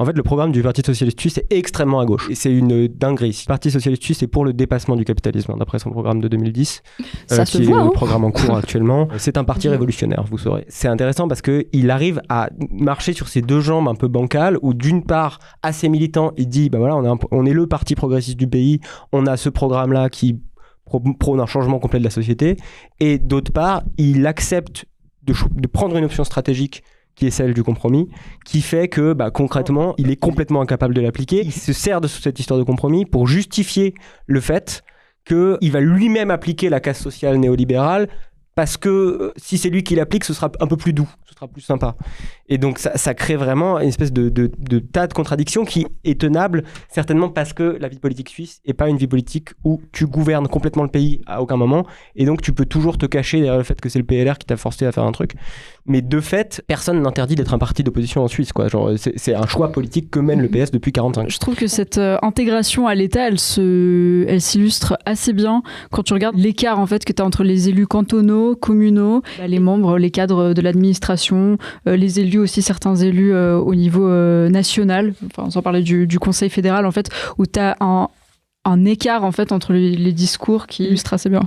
En fait, le programme du Parti socialiste suisse est extrêmement à gauche. Et c'est une dinguerie. Le Parti socialiste suisse est pour le dépassement du capitalisme, d'après son programme de 2010, Ça qui est le programme en cours actuellement. C'est un parti révolutionnaire, vous saurez. C'est intéressant parce qu'il arrive à marcher sur ses deux jambes un peu bancales, où d'une part, assez militant, il dit, bah voilà, on est le parti progressiste du pays, on a ce programme-là qui prône un changement complet de la société, et d'autre part, il accepte de prendre une option stratégique qui est celle du compromis, qui fait que concrètement, il est complètement incapable de l'appliquer. Il se sert de cette histoire de compromis pour justifier le fait qu'il va lui-même appliquer la casse sociale néolibérale, parce que si c'est lui qui l'applique, ce sera un peu plus doux, ce sera plus sympa. Et donc ça crée vraiment une espèce de tas de contradictions qui est tenable, certainement parce que la vie politique suisse n'est pas une vie politique où tu gouvernes complètement le pays à aucun moment, et donc tu peux toujours te cacher derrière le fait que c'est le PLR qui t'a forcé à faire un truc. Mais de fait, personne n'interdit d'être un parti d'opposition en Suisse, quoi. Genre, c'est un choix politique que mène le PS depuis 45 ans. Je trouve que cette intégration à l'État, elle s'illustre assez bien quand tu regardes l'écart en fait, que tu as entre les élus cantonaux, communaux, les membres, les cadres de l'administration, les élus aussi, certains élus au niveau national, enfin, sans parler du Conseil fédéral, en fait, où tu as un écart en fait, entre les discours qui illustre assez bien.